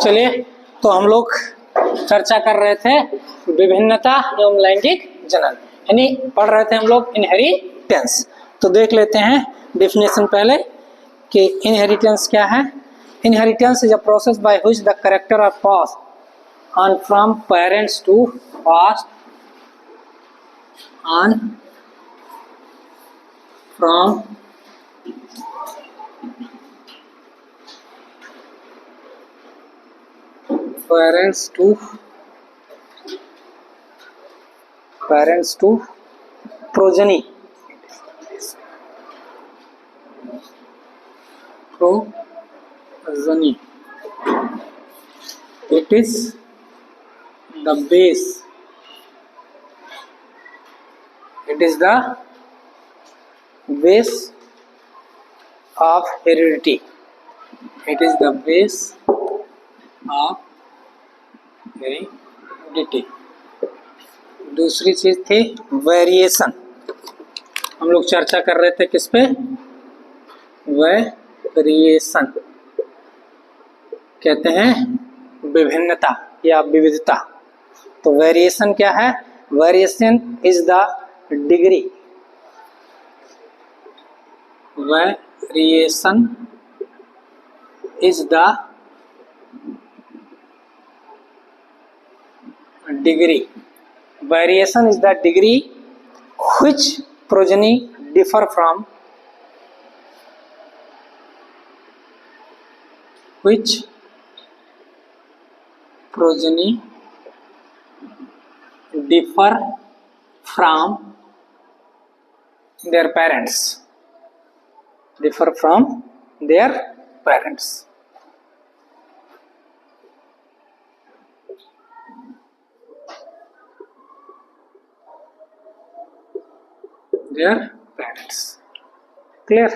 चलिए, तो हम लोग चर्चा कर रहे थे विभिन्नता एवं लैंगिक जनन, यानी पढ़ रहे थे हम लोग इनहेरिटेंस। तो देख लेते हैं डिफिनेशन पहले कि इनहेरिटेंस क्या है। Inheritance is a process by which the character are passed on from parents to passed on from parents to progeny it is the base of heredity. It is the base of heredity. दूसरी चीज थी variation. हम लोग चर्चा कर रहे थे किस पे? वेरिएशन कहते हैं विभिन्नता या विविधता। तो वेरिएशन क्या है? Variation is the degree, variation is the degree. Variation is the degree which progeny differ from their parents. Clear?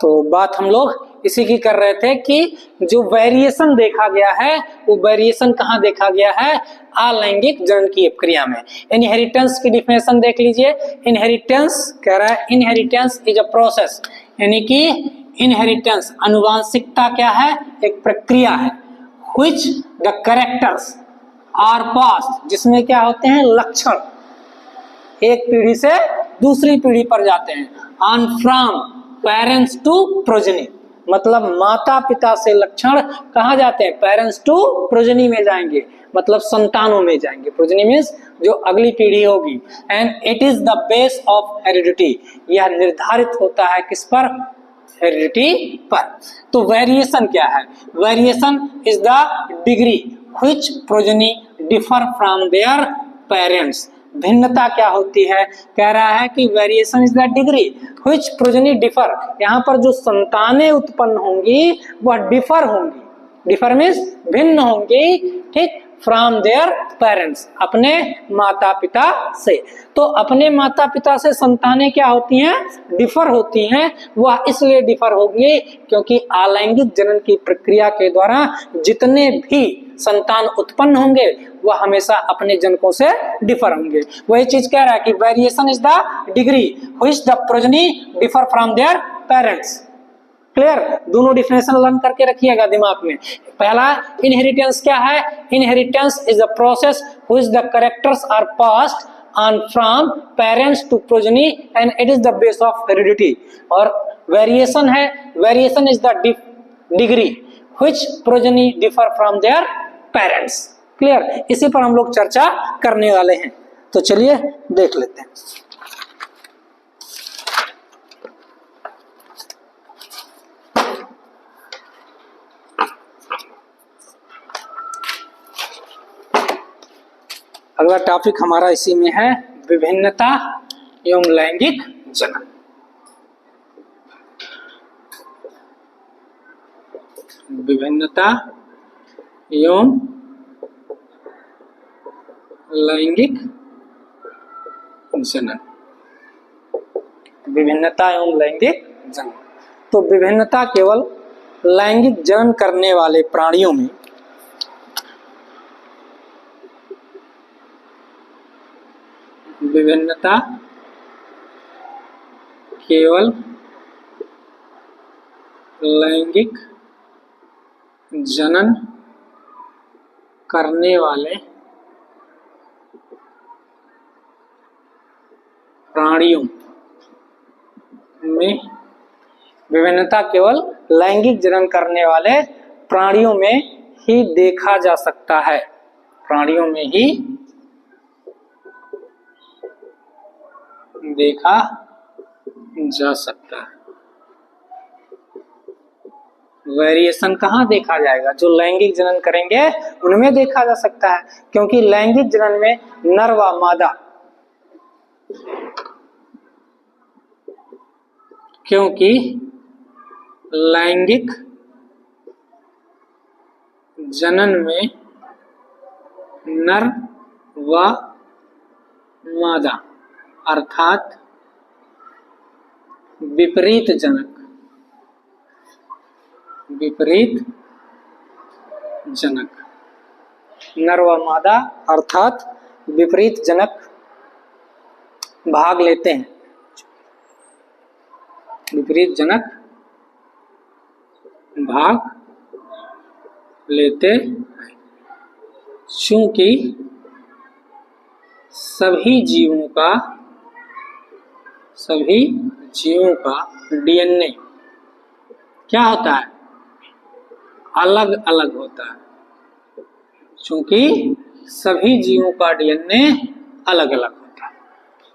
तो बात हम लोग इसी की कर रहे थे कि जो वेरिएशन देखा गया है वो वेरिएशन कहाँ देखा गया है? अलैंगिक जनन की प्रक्रिया में। इनहेरिटेंस की डिफिनेशन देख लीजिए। इनहेरिटेंस कह रहा है इनहेरिटेंस इज अ प्रोसेस, यानी कि इनहेरिटेंस अनुवांशिकता क्या है? एक प्रक्रिया है। Which the characters are passed, जिसमें क्या होते हैं? लक्षण एक पीढ़ी से दूसरी पीढ़ी पर जाते हैं। On from parents to progeny, मतलब माता पिता से लक्षण कहाँ जाते हैं? पेरेंट्स टू प्रोजेनी में जाएंगे, मतलब संतानों में जाएंगे। प्रोजेनी मीन्स जो अगली पीढ़ी होगी। And it is the base of heredity, यह निर्धारित होता है किस पर? हेरिडिटी पर। तो वेरिएशन क्या है? Variation is the degree which progeny differ from their parents. भिन्नता क्या होती है? कह रहा है कि variation is the degree which progeny differ, यहाँ पर जो संतानें उत्पन्न होंगी वह डिफर होंगी। डिफर मीन्स भिन्न होंगी, ठीक, फ्रॉम देयर पेरेंट्स, अपने माता पिता से। तो अपने माता पिता से संतानें क्या होती हैं? डिफर होती हैं। वह इसलिए डिफर होंगी क्योंकि अलैंगिक जनन की प्रक्रिया के द्वारा जितने भी संतान उत्पन्न होंगे वह हमेशा अपने जनकों से डिफर होंगे। वही चीज कह रहा है कि variation is the degree which the progeny differ from their parents. Clear? दोनों डिफिनेशन लर्न करके रखिएगा दिमाग में। पहला इनहेरिटेंस क्या है? Inheritance is the process which the characters are passed on from parents to progeny and it is the base of heredity. और variation है, variation is the degree which progeny differ from their parents. Clear? इसी पर हम लोग चर्चा करने वाले हैं। तो चलिए देख लेते हैं। अगला टॉपिक हमारा इसी में है विभिन्नता एवं लैंगिक जनन। विभिन्नता एवं लैंगिक जनन। विभिन्नता एवं लैंगिक जनन। तो विभिन्नता केवल लैंगिक जनन करने वाले प्राणियों में विभिन्नता केवल लैंगिक जनन करने वाले प्राणियों में विभिन्नता केवल लैंगिक जनन करने वाले प्राणियों में ही देखा जा सकता है, प्राणियों में ही देखा जा सकता है। वेरिएशन कहाँ देखा जाएगा? जो लैंगिक जनन करेंगे उनमें देखा जा सकता है, क्योंकि लैंगिक जनन में नर व मादा, क्योंकि लैंगिक जनन में नर व मादा अर्थात विपरीत जनक, विपरीत जनक, नर व मादा अर्थात विपरीत जनक भाग लेते हैं, विपरीत जनक भाग लेते हैं। चूंकि सभी जीवों का डीएनए क्या होता है? अलग अलग होता है। चूंकि सभी जीवों का डीएनए अलग अलग होता है,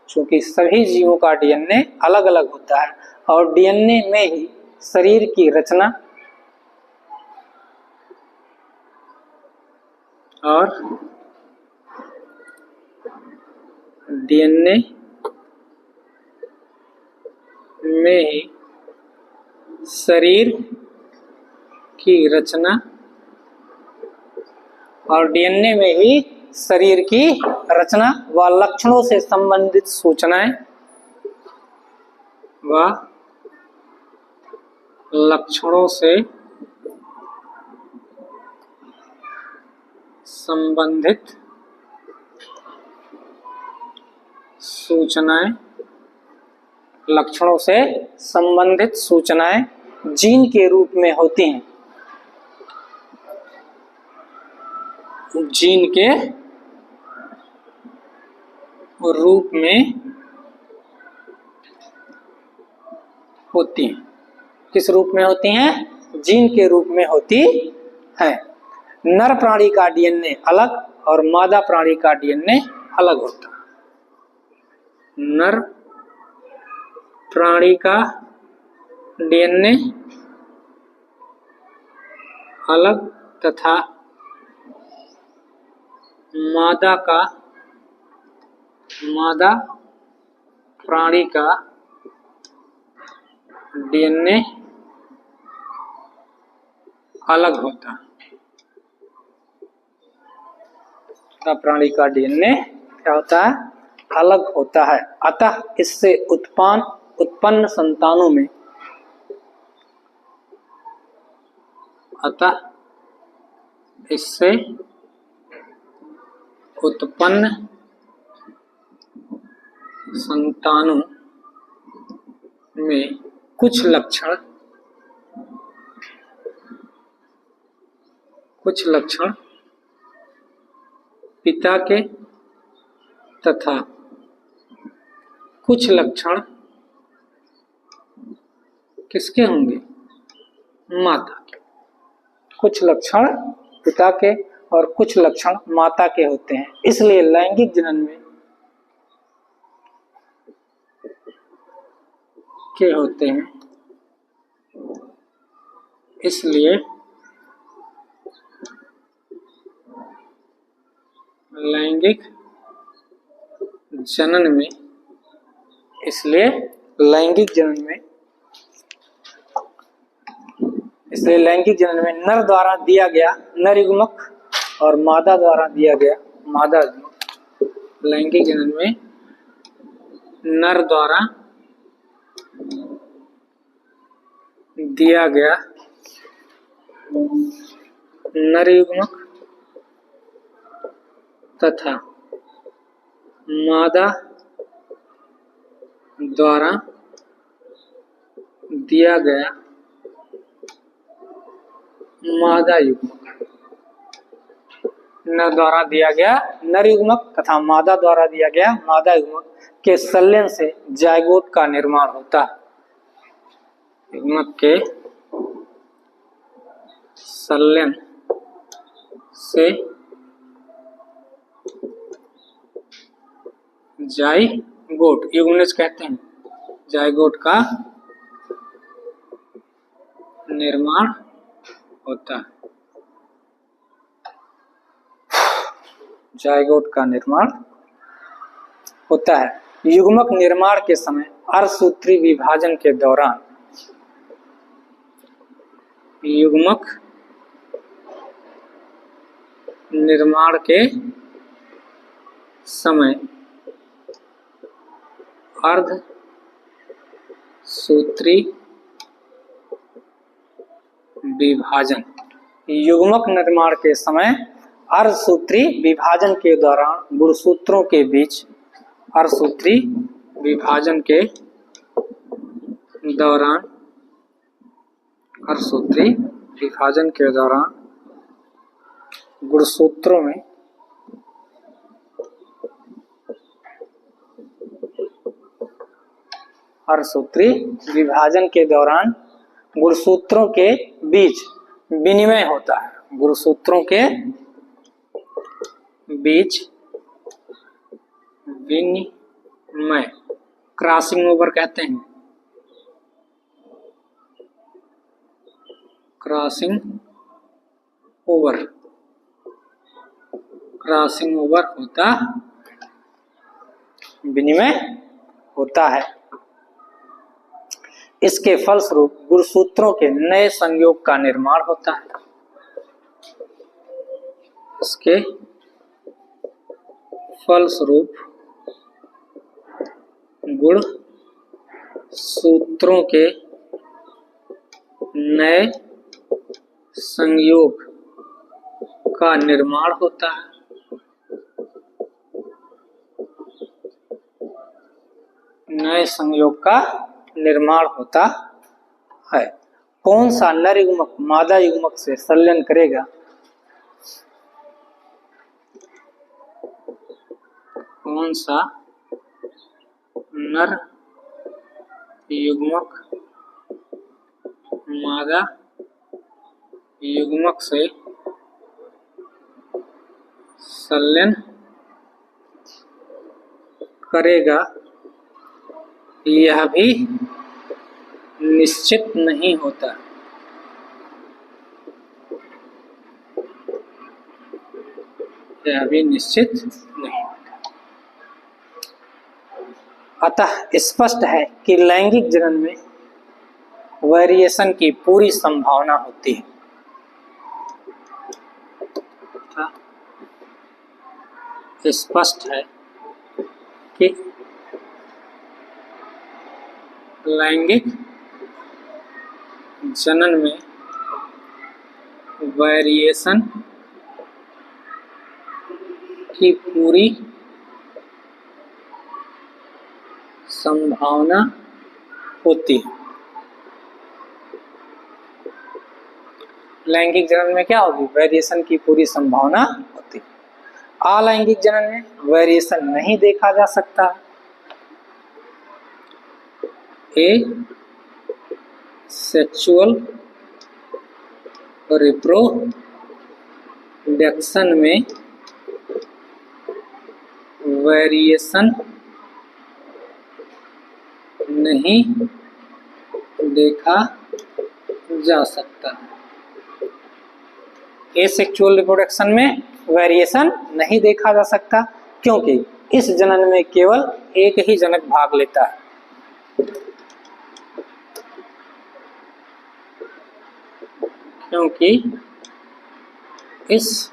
चूंकि सभी जीवों का डीएनए अलग अलग होता है और डीएनए में ही शरीर की रचना और डीएनए में ही शरीर की रचना और डीएनए में ही शरीर की रचना व लक्षणों से संबंधित सूचनाएं व लक्षणों से संबंधित सूचनाएं, लक्षणों से संबंधित सूचनाएं जीन के रूप में होती हैं, जीन के रूप में होती हैं। किस रूप में होती हैं? जीन के रूप में होती है। नर प्राणी का डीएनए अलग और मादा प्राणी का डीएनए अलग होता है। नर प्राणी का डीएनए अलग तथा मादा प्राणी का डीएनए अलग होता है। मादा प्राणी का डीएनए क्या होता है? अलग होता है। अतः इससे उत्पन्न संतानों में कुछ लक्षण पिता के तथा कुछ लक्षण किसके होंगे? माता के। कुछ लक्षण पिता के और कुछ लक्षण माता के होते हैं। इसलिए लैंगिक जनन में के होते हैं, इसलिए लैंगिक जनन में नर द्वारा दिया गया नर युग्मक और मादा द्वारा दिया गया मादा युग्मक, लैंगिक जनन में नर द्वारा दिया गया नर युग्मक तथा मादा द्वारा दिया गया मादा युग्मक, नर द्वारा दिया गया नर युग्मक तथा मादा द्वारा दिया गया मादा युग्मक के संलयन से जायगोट का निर्माण होता है। युग्मक के संलयन से जाइगोट, युग्मनज कहते हैं, जाइगोट का निर्माण होता है। जाइगोट का निर्माण होता है। युग्मक निर्माण के समय अर्धसूत्री विभाजन के दौरान, युग्मक निर्माण के समय अर्धसूत्री विभाजन, युग्मक निर्माण के समय अर्धसूत्री विभाजन के दौरान गुणसूत्रों के बीच, अर्धसूत्री विभाजन के दौरान, अर्धसूत्री विभाजन के दौरान गुणसूत्रों में अर्धसूत्री विभाजन के दौरान गुणसूत्रों के बीच विनिमय होता है। गुणसूत्रों के बीच विनिमय, क्रॉसिंग ओवर कहते हैं, क्रॉसिंग ओवर, क्रॉसिंग ओवर होता, विनिमय होता है। इसके फलस्वरूप गुणसूत्रों के नए संयोग का निर्माण होता है। इसके फलस्वरूप गुणसूत्रों के नए संयोग का निर्माण होता है। नए संयोग का निर्माण होता है। कौन सा नर युग्मक मादा युग्मक से संलयन करेगा? कौन सा नर युग्मक मादा युग्मक से संलयन करेगा, यह भी निश्चित नहीं होता। यह भी निश्चित नहीं होता। अतः स्पष्ट है कि लैंगिक जनन में वेरिएशन की पूरी संभावना होती है। स्पष्ट है कि लैंगिक जनन में वेरिएशन की पूरी संभावना होती है। लैंगिक जनन में क्या होगी? वेरिएशन की पूरी संभावना होती है। अलैंगिक जनन में वेरिएशन नहीं देखा जा सकता। सेक्सुअल रिप्रोडक्शन में वेरिएशन नहीं देखा जा सकता। एसेक्सुअल रिप्रोडक्शन में वेरिएशन नहीं देखा जा सकता क्योंकि इस जनन में केवल एक ही जनक भाग लेता है। क्योंकि इस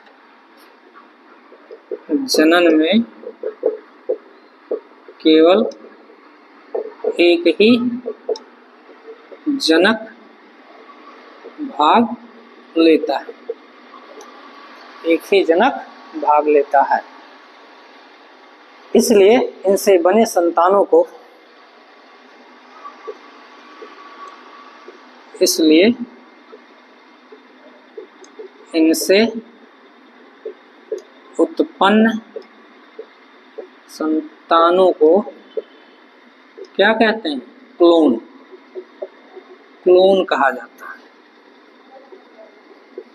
जनन में केवल एक ही जनक भाग लेता है। एक ही जनक भाग लेता है। इसलिए इनसे बने संतानों को इनसे उत्पन्न संतानों को क्या कहते हैं? क्लोन। क्लोन कहा जाता है,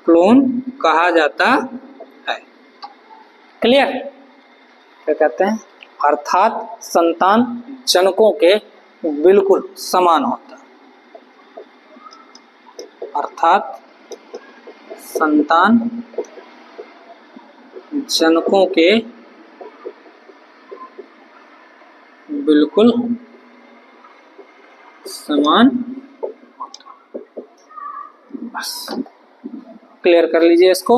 क्लोन कहा जाता है। क्लियर? क्या कहते हैं? अर्थात संतान जनकों के बिल्कुल समान होता है, अर्थात संतान जनकों के बिल्कुल समान होता है। बस क्लियर कर लीजिए इसको।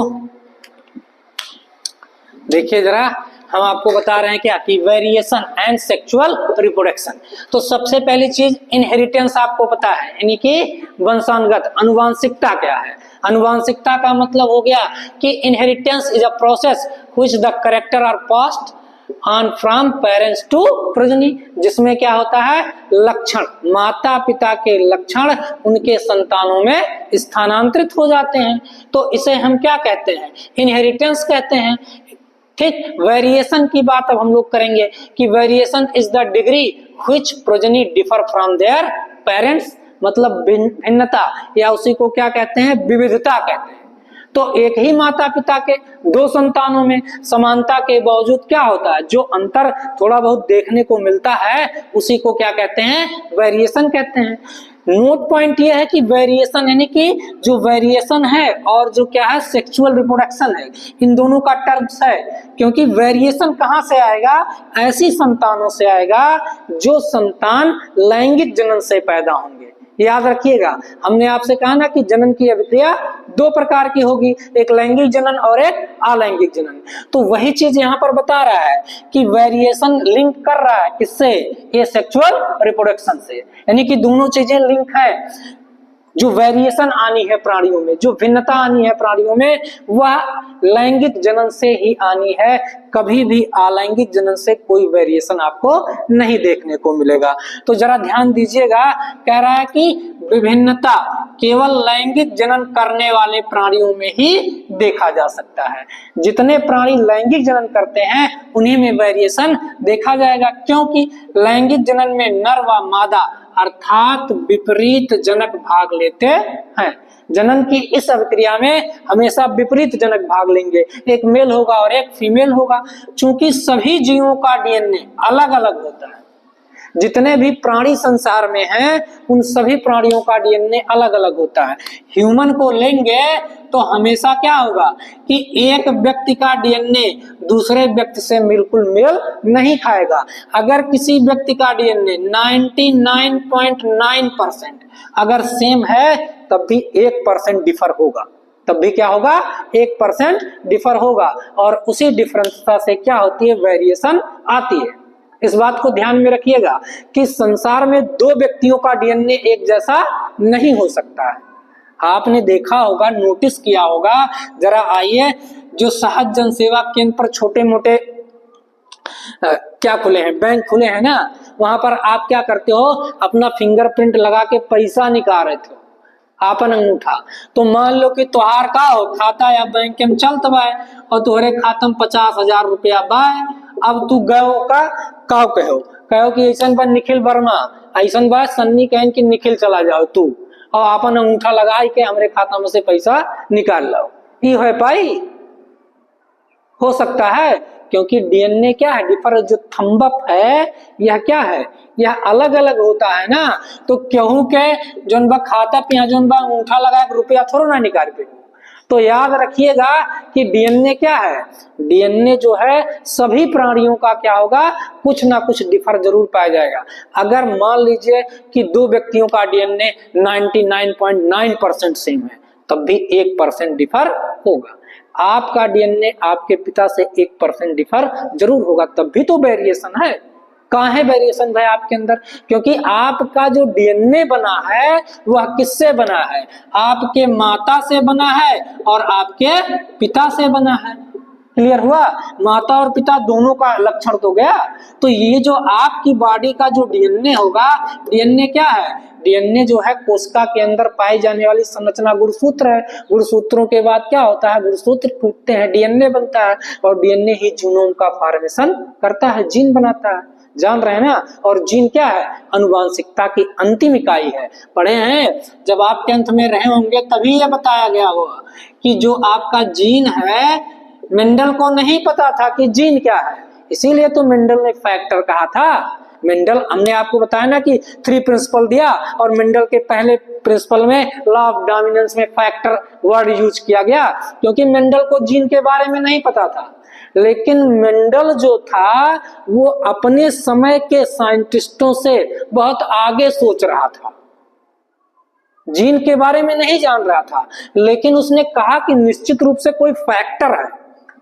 देखिए जरा, हम आपको बता रहे हैं क्या कि वेरिएशन एंड सेक्सुअल रिप्रोडक्शन। तो सबसे पहली चीज इनहेरिटेंस आपको पता है, यानी कि वंशानुगत अनुवांशिकता क्या है। अनुवांशिकता का मतलब हो गया कि inheritance is a process which the character are passed on from parents to progeny, जिसमें क्या होता है? लक्षण, माता पिता के लक्षण उनके संतानों में स्थानांतरित हो जाते हैं। तो इसे हम क्या कहते हैं? इनहेरिटेंस कहते हैं। ठीक, वेरिएशन की बात अब हम लोग करेंगे कि variation is the degree which progeny differ from their parents, मतलब भिन्नता, या उसी को क्या कहते हैं? विविधता कहते हैं। तो एक ही माता पिता के दो संतानों में समानता के बावजूद क्या होता है? जो अंतर थोड़ा बहुत देखने को मिलता है उसी को क्या कहते हैं? वेरिएशन कहते हैं। नोट पॉइंट ये है कि वेरिएशन यानी कि जो वेरिएशन है और जो क्या है सेक्सुअल रिप्रोडक्शन है, इन दोनों का टर्म्स है। क्योंकि वेरिएशन कहां से आएगा? ऐसी संतानों से आएगा जो संतान लैंगिक जनन से पैदा होंगे। याद रखिएगा, हमने आपसे कहा ना कि जनन की अभिक्रिया दो प्रकार की होगी, एक लैंगिक जनन और एक अलैंगिक जनन। तो वही चीज यहाँ पर बता रहा है कि वेरिएशन लिंक कर रहा है किससे? ये सेक्सुअल रिप्रोडक्शन से, यानी कि दोनों चीजें लिंक है। जो वेरिएशन आनी है प्राणियों में, जो भिन्नता आनी है प्राणियों में, वह लैंगिक जनन से ही आनी है। कभी भी अलैंगिक जनन से कोई वेरिएशन आपको नहीं देखने को मिलेगा। तो जरा ध्यान दीजिएगा, कह रहा है कि विभिन्नता केवल लैंगिक जनन करने वाले प्राणियों में ही देखा जा सकता है। जितने प्राणी लैंगिक जनन करते हैं उन्हीं में वेरिएशन देखा जाएगा, क्योंकि लैंगिक जनन में नर व मादा अर्थात विपरीत जनक भाग लेते हैं। जनन की इस अभिक्रिया में हमेशा विपरीत जनक भाग लेंगे, एक मेल होगा और एक फीमेल होगा। चूंकि सभी जीवों का डीएनए अलग अलग होता है, जितने भी प्राणी संसार में हैं उन सभी प्राणियों का डीएनए अलग अलग होता है। ह्यूमन को लेंगे तो हमेशा क्या होगा कि एक व्यक्ति का डीएनए दूसरे व्यक्ति से बिल्कुल मेल नहीं खाएगा। अगर किसी व्यक्ति का डीएनए 99.9% अगर सेम है तब भी 1% डिफर होगा, तब भी क्या होगा? 1% डिफर होगा। और उसी डिफरेंसता से क्या होती है? वेरिएशन आती है। इस बात को ध्यान में रखिएगा कि संसार में दो व्यक्तियों का डीएनए एक जैसा नहीं हो सकता है। आपने देखा होगा, नोटिस किया होगा, जरा आइए, जो सहज जन सेवा केंद्र पर छोटे मोटे क्या खुले हैं, बैंक खुले हैं ना, वहां पर आप क्या करते हो? अपना फिंगरप्रिंट लगा के पैसा निकाल रहे थे, आपन अंगूठा। तो मान लो कि तुहार का हो खाता या बैंक में चलत बा और तुहरे खाता में 50,000 रुपया बा। अब तू गयो का कहो कि ऐसा बा निखिल वर्मा, ऐसा बा सन्नी कहन कि निखिल चला जाओ तू, और आपन अंगूठा लगा के हमरे खाता में से पैसा निकाल लो। ये हो पाई? हो सकता है, क्योंकि डीएनए क्या है? डिफर। जो थंबअप है यह क्या है? यह अलग अलग होता है ना। तो केहू के जोन बा खाता पे जोन बा अंगूठा लगा के रुपया थोड़ा ना निकाल पे। तो याद रखिएगा कि डीएनए क्या है? डीएनए जो है सभी प्राणियों का क्या होगा? कुछ ना कुछ डिफर जरूर पाया जाएगा। अगर मान लीजिए कि दो व्यक्तियों का डीएनए 99.9% सेम है, तब भी 1% डिफर होगा। आपका डीएनए आपके पिता से 1% डिफर जरूर होगा, तब भी तो वेरिएशन है। कहाँ है वेरिएशन भाई आपके अंदर? क्योंकि आपका जो डीएनए बना है वह किससे बना है? आपके माता से बना है और आपके पिता से बना है। क्लियर हुआ? माता और पिता दोनों का लक्षण तो गया। तो ये जो आपकी बॉडी का जो डीएनए होगा, डीएनए क्या है? डीएनए जो है कोशिका के अंदर पाई जाने वाली संरचना गुणसूत्र है। गुणसूत्रों के बाद क्या होता है? गुणसूत्र टूटते हैं, डीएनए बनता है, और डीएनए ही जीनोम का फॉर्मेशन करता है, जीन बनाता है। जान रहे हैं ना? और जीन क्या है? अनुवांशिकता की अंतिम इकाई है। पढ़े हैं जब आप 10th में रहे होंगे तभी ये बताया गया होगा कि जो आपका जीन है, मेंडल को नहीं पता था कि जीन क्या है, इसीलिए तो मेंडल ने फैक्टर कहा था। मेंडल, हमने आपको बताया ना कि 3 प्रिंसिपल दिया, और मेंडल के पहले प्रिंसिपल में लॉ ऑफ डोमिनेंस में फैक्टर वर्ड यूज किया गया, क्योंकि मेंडल को जीन के बारे में नहीं पता था। लेकिन मेंडल जो था वो अपने समय के साइंटिस्टों से बहुत आगे सोच रहा था, जीन के बारे में नहीं जान रहा था, लेकिन उसने कहा कि निश्चित रूप से कोई फैक्टर है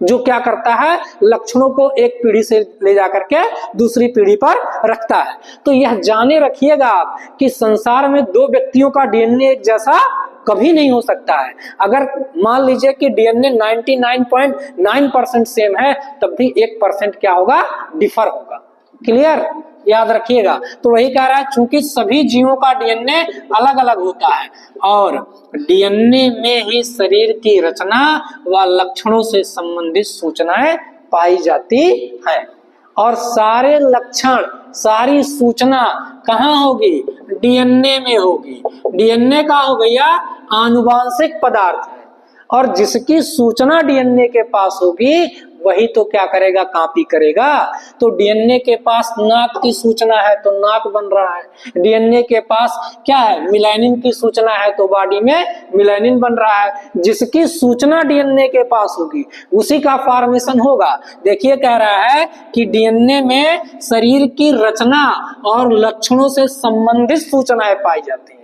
जो क्या करता है, लक्षणों को एक पीढ़ी से ले जाकर के दूसरी पीढ़ी पर रखता है। तो यह जाने रखिएगा आप कि संसार में 2 व्यक्तियों का डीएनए एक जैसा कभी नहीं हो सकता है। अगर मान लीजिए कि डीएनए 99.9% सेम है, तब भी 1% क्या होगा? डिफर होगा। क्लियर? याद रखिएगा। तो वही कह रहा है, चूंकि सभी जीवों का डीएनए अलग अलग होता है और डीएनए में ही शरीर की रचना व लक्षणों से संबंधित सूचनाएं पाई जाती है, और सारे लक्षण, सारी सूचना कहाँ होगी? डीएनए में होगी। डीएनए का हो गया आनुवांशिक पदार्थ है, और जिसकी सूचना डीएनए के पास होगी वही तो क्या करेगा? कॉपी करेगा। तो डीएनए के पास नाक की सूचना है तो नाक बन रहा है, डीएनए के पास क्या है? मिलानिन की सूचना है तो बॉडी में मिलानिन बन रहा है। जिसकी सूचना डीएनए के पास होगी उसी का फॉर्मेशन होगा। देखिए कह रहा है कि डीएनए में शरीर की रचना और लक्षणों से संबंधित सूचनाएं पाई जाती हैं,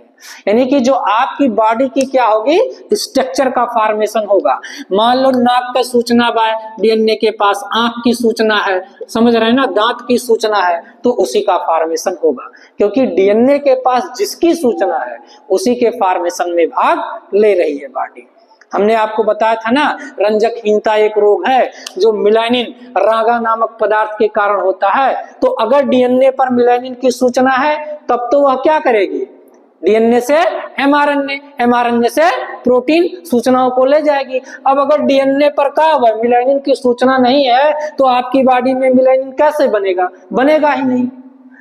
यानी कि जो आपकी बॉडी की क्या होगी? स्ट्रक्चर का फॉर्मेशन होगा। मान लो नाक का सूचना है डीएनए के पास, आंख की सूचना है, समझ रहे हैं ना, दांत की सूचना है, तो उसी का फॉर्मेशन होगा, क्योंकि डीएनए के पास जिसकी सूचना है उसी के फॉर्मेशन में भाग ले रही है बॉडी। हमने आपको बताया था ना, रंजकहीनता एक रोग है जो मिलानिन रागा नामक पदार्थ के कारण होता है। तो अगर डीएनए पर मिलानिन की सूचना है तब तो वह क्या करेगी? डीएनए से एमआरएनए, एमआरएनए से प्रोटीन सूचनाओं को ले जाएगी। अब अगर डीएनए पर क्या हुआ? मिलानिन की सूचना नहीं है, तो आपकी बॉडी में मिलानिन कैसे बनेगा? बनेगा ही नहीं।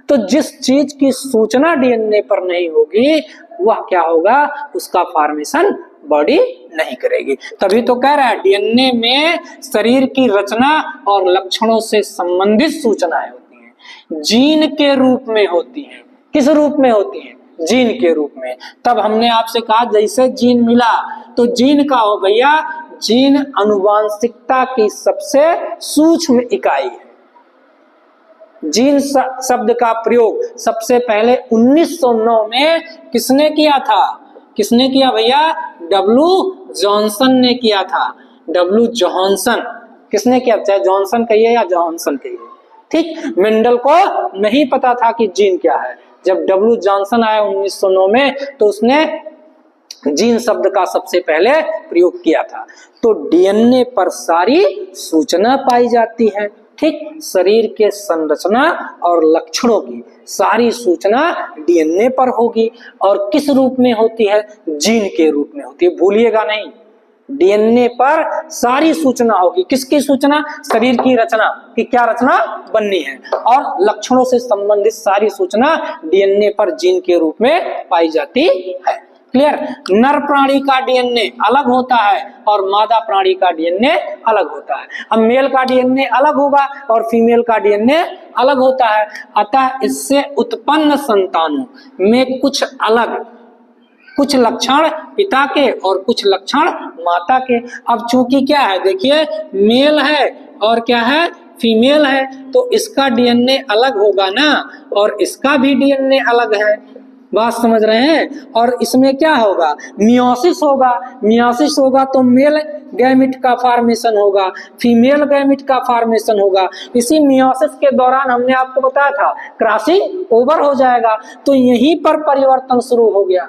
तो जिस चीज की सूचना डीएनए पर नहीं होगी वह क्या होगा? उसका फॉर्मेशन बॉडी नहीं करेगी। तभी तो कह रहा है डीएनए में शरीर की रचना और लक्षणों से संबंधित सूचनाएं होती हैं, जीन के रूप में होती हैं। किस रूप में होती हैं? जीन के रूप में। तब हमने आपसे कहा जैसे जीन मिला, तो जीन का हो भैया, जीन अनुवांशिकता की सबसे सूक्ष्म इकाई है। जीन शब्द का प्रयोग सबसे पहले 1909 में किसने किया था? किसने किया भैया? डब्ल्यू जॉनसन ने किया था। डब्ल्यू जॉनसन किसने किया? चाहे जॉनसन कहिए या जॉनसन कहिए, ठीक। मेंडल को नहीं पता था कि जीन क्या है। जब डब्ल्यू जॉनसन आया 1909 में, तो उसने जीन शब्द का सबसे पहले प्रयोग किया था। तो डीएनए पर सारी सूचना पाई जाती है, ठीक। शरीर के संरचना और लक्षणों की सारी सूचना डीएनए पर होगी, और किस रूप में होती है? जीन के रूप में होती है, भूलिएगा नहीं। डीएनए पर सारी सूचना होगी। किसकी सूचना? शरीर की रचना की क्या रचना बननी है, और लक्षणों से संबंधित सारी सूचना डीएनए पर जीन के रूप में पाई जाती है। क्लियर? नर प्राणी का डीएनए अलग होता है और मादा प्राणी का डीएनए अलग होता है। अब मेल का डीएनए अलग होगा और फीमेल का डीएनए अलग होता है, अतः इससे उत्पन्न संतानों में कुछ लक्षण पिता के और कुछ लक्षण माता के। अब चूंकि क्या है, देखिए मेल है और क्या है? फीमेल है, तो इसका डीएनए अलग होगा ना, और इसका भी डीएनए अलग है। बात समझ रहे हैं? और इसमें क्या होगा? मियोसिस होगा। मियोसिस होगा तो मेल गैमिट का फॉर्मेशन होगा, फीमेल गैमिट का फॉर्मेशन होगा। इसी मियोसिस के दौरान हमने आपको बताया था क्रॉसिंग ओवर हो जाएगा, तो यहीं पर परिवर्तन शुरू हो गया।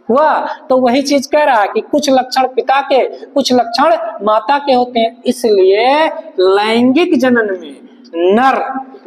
हुआ। तो वही चीज कह रहा है कि कुछ लक्षण पिता के, कुछ लक्षण माता के होते हैं। इसलिए लैंगिक जनन में नर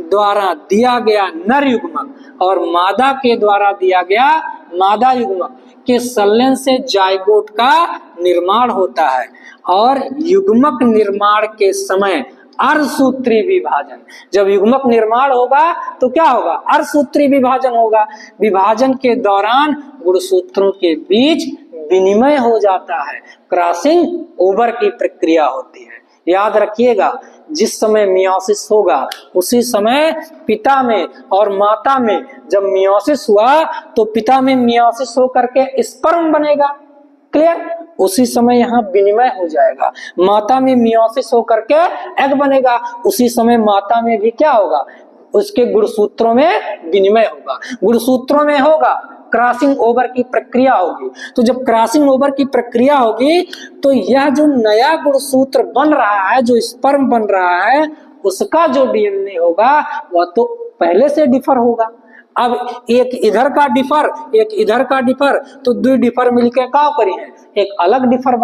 द्वारा दिया गया नर युग्मक और मादा के द्वारा दिया गया मादा युग्मक के संलयन से जायगोट का निर्माण होता है। और युग्मक निर्माण के समय अर्धसूत्री विभाजन, जब युग्मक निर्माण होगा तो क्या होगा? अर्धसूत्री विभाजन होगा। विभाजन के दौरान गुणसूत्रों के बीच विनिमय हो जाता है, क्रॉसिंग ओवर की प्रक्रिया होती है। याद रखिएगा, जिस समय मियोसिस होगा उसी समय पिता में और माता में, जब मियोसिस हुआ तो पिता में मियोसिस होकर के स्पर्म बनेगा, क्लियर? उसी समय यहाँ विनिमय हो जाएगा। माता में मियोसिस होकर के एग बनेगा, उसी समय माता में भी क्या होगा? उसके गुणसूत्रों में विनिमय होगा। गुणसूत्रों में होगा, क्रॉसिंग ओवर की प्रक्रिया होगी। तो जब क्रॉसिंग ओवर की प्रक्रिया होगी तो यह जो नया गुणसूत्र बन रहा है, जो स्पर्म बन रहा है, उसका जो डीएनए होगा वह तो पहले से डिफर होगा। अब एक इधर का डिफर, एक इधर का डिफर, तो दो डिफर मिलकर क्या करी है? एक अलग डिफर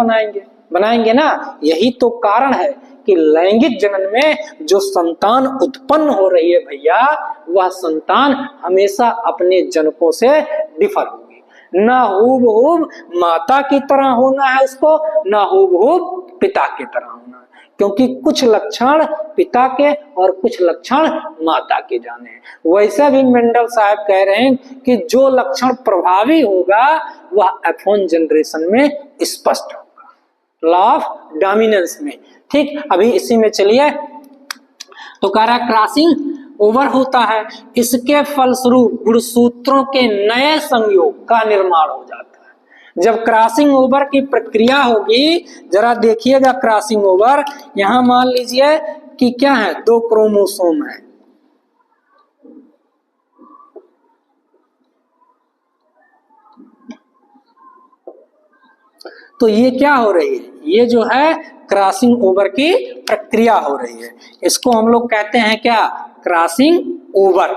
बनाएंगे ना। यही तो कारण है कि लैंगिक जनन में जो संतान उत्पन्न हो रही है भैया, वह संतान हमेशा अपने जनकों से डिफर होगी। ना हूबहू माता की तरह होना है उसको, ना हूबहू पिता की तरह होना है, क्योंकि कुछ लक्षण पिता के और कुछ लक्षण माता के जाने हैं। वैसे भी मेंडल साहब कह रहे हैं कि जो लक्षण प्रभावी होगा वह F1 जनरेशन में स्पष्ट होगा, लॉ ऑफ डोमिनेंस में। ठीक, अभी इसी में चलिए। तो कह रहा क्रॉसिंग ओवर होता है, इसके फलस्वरूप गुणसूत्रों के नए संयोग का निर्माण हो जाता है। जब क्रॉसिंग ओवर की प्रक्रिया होगी, जरा देखिएगा क्रॉसिंग ओवर, यहां मान लीजिए कि क्या है? 2 क्रोमोसोम है। तो ये क्या हो रही है? ये जो है क्रॉसिंग ओवर की प्रक्रिया हो रही है। इसको हम लोग कहते हैं क्या? क्रॉसिंग ओवर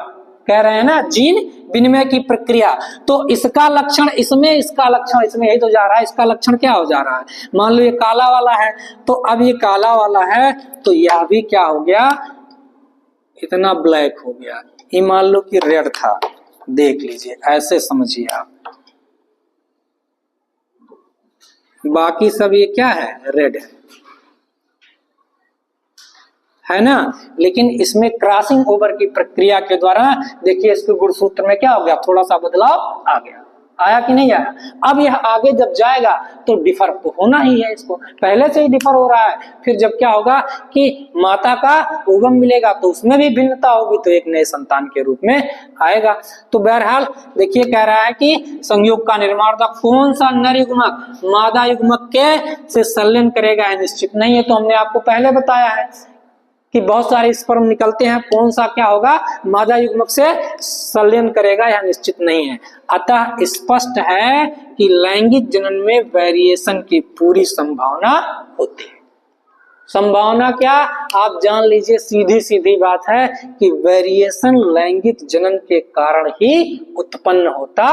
कह रहे हैं ना, जीन विनिमय की प्रक्रिया। तो इसका लक्षण इसमें, इसका लक्षण इसमें, यही तो जा रहा है। इसका लक्षण क्या हो जा रहा है? मान लो ये काला वाला है, तो अब ये काला वाला है तो यह भी क्या हो गया? इतना ब्लैक हो गया। ये मान लो कि रेड था, देख लीजिए, ऐसे समझिए आप। बाकी सब ये क्या है? रेड है ना। लेकिन इसमें क्रॉसिंग ओवर की प्रक्रिया के द्वारा देखिए इसके गुणसूत्र में क्या हो गया? थोड़ा सा बदलाव आ गया। आया कि नहीं आया? अब यह आगे जब जाएगा तो डिफर तो होना ही है, इसको पहले से ही डिफर हो रहा है। फिर जब क्या होगा कि माता का उगम मिलेगा तो उसमें भी भिन्नता होगी, तो एक नए संतान के रूप में आएगा। तो बहरहाल देखिए कह रहा है कि संयोग का निर्माण था। कौन सा नर युग्मक मादा युग्मक के से संलयन करेगा यह निश्चित नहीं है। तो हमने आपको पहले बताया है कि बहुत सारे स्पर्म निकलते हैं, कौन सा क्या होगा? मादा युग्मक से संलयन करेगा यह निश्चित नहीं है। अतः स्पष्ट है कि लैंगिक जनन में वेरिएशन की पूरी संभावना होती है। संभावना क्या? आप जान लीजिए, सीधी सीधी बात है कि वेरिएशन लैंगिक जनन के कारण ही उत्पन्न होता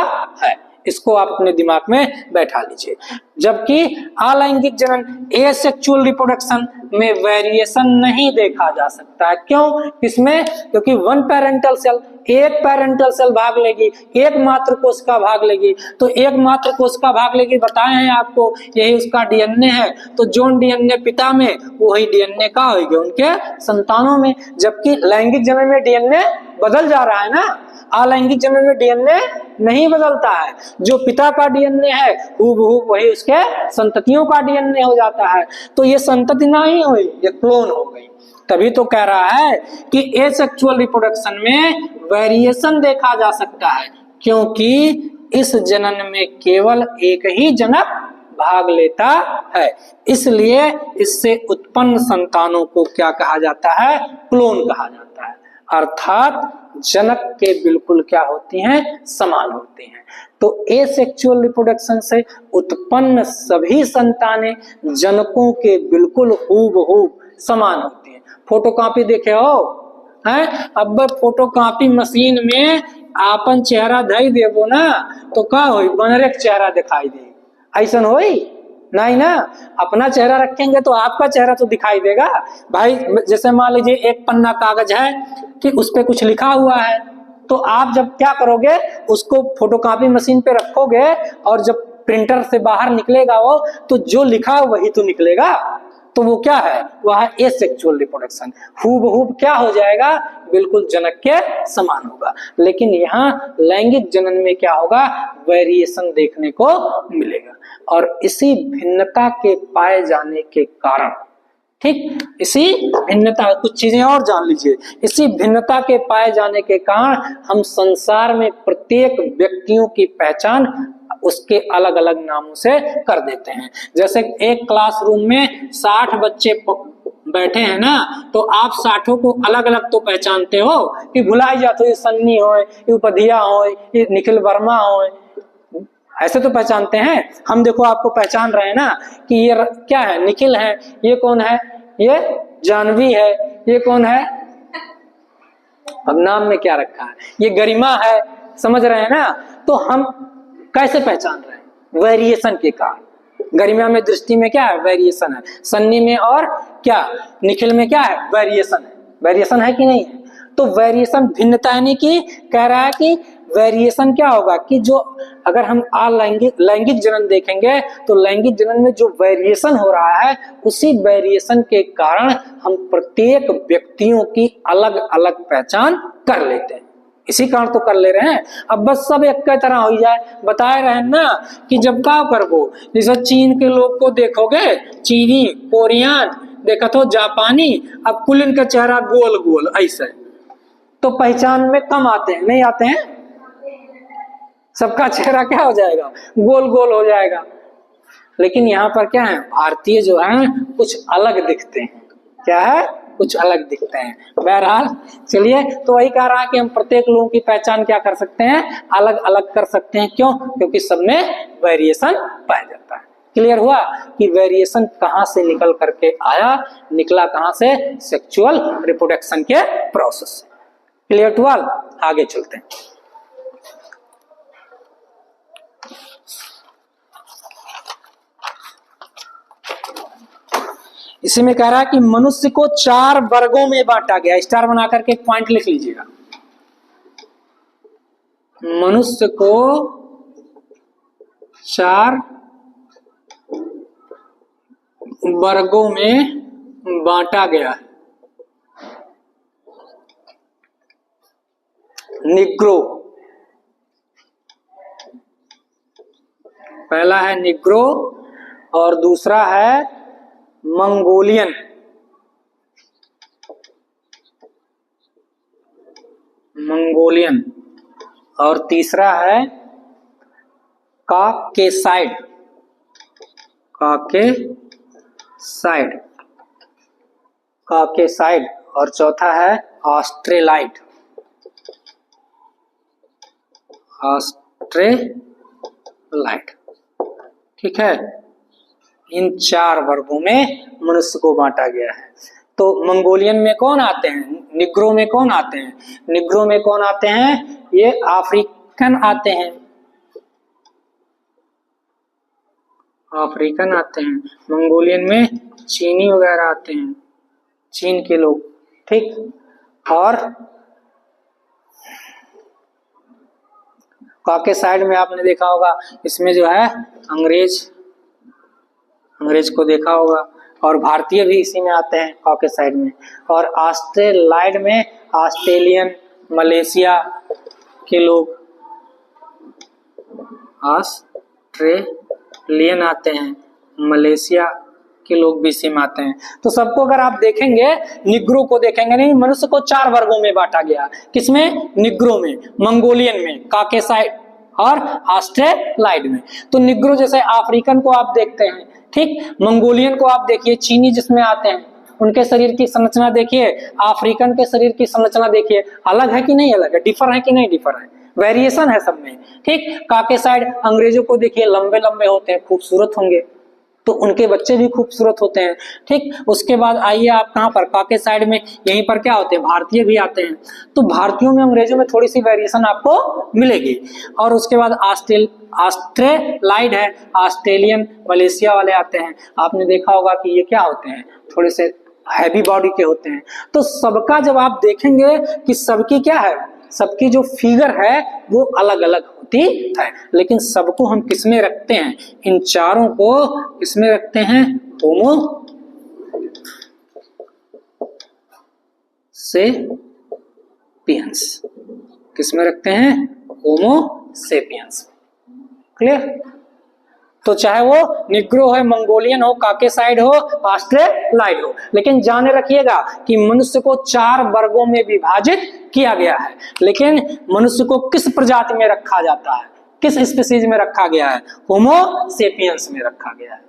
है। इसको आप अपने दिमाग में बैठा लीजिए। जबकि अलैंगिक जनन, एसेक्सुअल रिप्रोडक्शन में वेरिएशन नहीं देखा जा सकता है। क्यों? किसमें? क्योंकि वन पेरेंटल सेल, एक पेरेंटल सेल भाग लेगी, एक मात्र कोशिका भाग लेगी। तो एक मात्र कोशिका भाग लेगी, बताए हैं आपको, यही उसका डीएनए है। तो जो डीएनए पिता में, वही डीएनए का होगी उनके संतानों में। जबकि लैंगिक जनन में डीएनए बदल जा रहा है ना, अलैंगिक जनन में डीएनए नहीं बदलता है। जो पिता का डीएनए है हूबहू वही उसके संततियों का डीएनए हो जाता है। तो ये संतति नहीं हुई, ये क्लोन हो गई। तभी तो कह रहा है कि एसेक्सुअल रिप्रोडक्शन में वेरिएशन देखा जा सकता है, क्योंकि इस जनन में केवल एक ही जनक भाग लेता है। इसलिए इससे उत्पन्न संतानों को क्या कहा जाता है? क्लोन कहा जाता है। अर्थात जनक के बिल्कुल क्या होती हैं? समान होती हैं। तो एसेक्सुअल रिप्रोडक्शन से उत्पन्न सभी संतानें जनकों के बिल्कुल हूबहू समान होती हैं। फोटोकॉपी देखे हो हैं? अब फोटोकॉपी मशीन में आपन चेहरा धई देबो ना तो का होई, बनरे चेहरा दिखाई दे, ऐसा होई नहीं ना। अपना चेहरा रखेंगे तो आपका चेहरा तो दिखाई देगा भाई। जैसे मान लीजिए एक पन्ना कागज है कि उस पे कुछ लिखा हुआ है, तो आप जब क्या करोगे, उसको फोटोकॉपी मशीन पे रखोगे और जब प्रिंटर से बाहर निकलेगा वो, तो जो लिखा है वही तो निकलेगा। तो वो क्या है, वह है एसेक्सुअल रिप्रोडक्शन। हूबहू क्या हो जाएगा, बिल्कुल जनक के समान होगा। लेकिन यहाँ लैंगिक जनन में क्या होगा, वेरिएशन देखने को मिलेगा। और इसी भिन्नता के पाए जाने के कारण, ठीक, इसी भिन्नता, कुछ चीजें और जान लीजिए, इसी भिन्नता के पाए जाने के कारण हम संसार में प्रत्येक व्यक्तियों की पहचान उसके अलग अलग नामों से कर देते हैं। जैसे एक क्लासरूम में 60 बच्चे बैठे हैं ना, तो आप 60 को अलग अलग तो पहचानते हो कि भुलाई जाते हो, ये सन्नी हो, ये उपधिया हो, ये निखिल वर्मा हो, ऐसे तो पहचानते हैं। हम देखो आपको पहचान रहे हैं ना कि ये क्या है, निखिल है, ये कौन है, ये जानवी है, ये कौन है, अब नाम में क्या रखा है, ये गरिमा है, समझ रहे हैं ना। तो हम कैसे पहचान रहे हैं, वेरिएशन के कारण। गरिमा में दृष्टि में क्या है, वेरिएशन है। सन्नी में और क्या, निखिल में क्या है, वेरिएशन है। वेरिएशन है कि नहीं है। तो वेरिएशन भिन्नता यानी कि कह रहा है कि वेरिएशन क्या होगा कि जो अगर हम लैंगिक जनन देखेंगे तो लैंगिक जनन में जो वेरिएशन हो रहा है, उसी वेरिएशन के कारण हम प्रत्येक व्यक्तियों की अलग अलग पहचान कर लेते हैं। इसी कारण तो कर ले रहे हैं। अब बस सब एक की तरह हो जाए, बताए रहे ना कि जब का करबो, जैसे चीन के लोग को देखोगे, चीनी, कोरियन, देखा तो जापानी, अब कुल इनका चेहरा गोल गोल ऐसे, तो पहचान में कम आते हैं, नहीं आते हैं, सबका चेहरा क्या हो जाएगा, गोल गोल हो जाएगा। लेकिन यहाँ पर क्या है, भारतीय जो है कुछ अलग दिखते हैं। क्या है, कुछ अलग दिखते हैं। बहरहाल चलिए, तो वही कह रहा है कि हम प्रत्येक लोगों की पहचान क्या कर सकते हैं, अलग अलग कर सकते हैं। क्यों, क्योंकि सब में वेरिएशन पाया जाता है। क्लियर हुआ कि वेरिएशन कहां से निकल करके आया, निकला कहां से, सेक्सुअल रिप्रोडक्शन के प्रोसेस से। क्लियर टू ऑल, आगे चलते हैं। इसी में कह रहा है कि मनुष्य को 4 वर्गों में बांटा गया। स्टार बना करके एक पॉइंट लिख लीजिएगा। मनुष्य को 4 वर्गों में बांटा गया। निग्रो, पहला है निग्रो और दूसरा है मंगोलियन। मंगोलियन और तीसरा है काकेसाइड। काकेसाइड, काकेसाइड और चौथा है ऑस्ट्रेलाइड। ऑस्ट्रेलाइड, ठीक है। इन 4 वर्गों में मनुष्य को बांटा गया है। तो मंगोलियन में कौन आते हैं, निग्रो में कौन आते हैं, निग्रो में कौन आते हैं, ये अफ्रीकन आते हैं, अफ्रीकन आते हैं। मंगोलियन में चीनी वगैरह आते हैं, चीन के लोग, ठीक। और काकेसाइड में आपने देखा होगा, इसमें जो है अंग्रेज को देखा होगा, और भारतीय भी इसी में आते हैं काकेसाइड में। और ऑस्ट्रेलाइड में ऑस्ट्रेलियन, मलेशिया के लोग, ऑस्ट्रेलियन आते हैं, मलेशिया के लोग भी इसी में आते हैं। तो सबको अगर आप देखेंगे, निग्रो को देखेंगे, नहीं, मनुष्य को 4 वर्गों में बांटा गया। किसमें, निग्रो में, मंगोलियन में, काकेसाइड और ऑस्ट्रेलाइड में। तो निग्रो जैसे अफ्रीकन को आप देखते हैं, ठीक। मंगोलियन को आप देखिए, चीनी जिसमें आते हैं, उनके शरीर की संरचना देखिए, अफ्रीकन के शरीर की संरचना देखिए, अलग है कि नहीं अलग है, डिफर है कि नहीं डिफर है, वेरिएशन है सब में, ठीक। काकेसाइड अंग्रेजों को देखिए, लंबे लंबे होते हैं, खूबसूरत होंगे। तो उनके बच्चे भी खूबसूरत होते हैं। ठीक, उसके बाद आइए आप कहाँ पर, कॉकेज साइड में, यहीं पर क्या होते हैं, भारतीय भी आते हैं। तो भारतीयों में अंग्रेजों में थोड़ी सी वेरिएशन आपको मिलेगी। और उसके बाद ऑस्ट्रेलाइड है, ऑस्ट्रेलियन, मलेशिया वाले आते हैं। आपने देखा होगा कि ये क्या होते हैं, थोड़े से हैवी बॉडी के होते हैं। तो सबका जब आप देखेंगे कि सबकी क्या है, सबकी जो फिगर है वो अलग अलग होती है, लेकिन सबको हम किसमें रखते हैं, इन चारों को किसमें रखते हैं, होमो सेपियंस। किसमें रखते हैं, होमो सेपियंस। क्लियर। तो चाहे वो निग्रो हो, मंगोलियन हो, काकेसाइड हो, ऑस्ट्रेलाइड हो, लेकिन जाने रखिएगा कि मनुष्य को 4 वर्गों में विभाजित किया गया है। लेकिन मनुष्य को किस प्रजाति में रखा जाता है, किस स्पीसीज में रखा गया है, होमो सेपियंस में रखा गया है।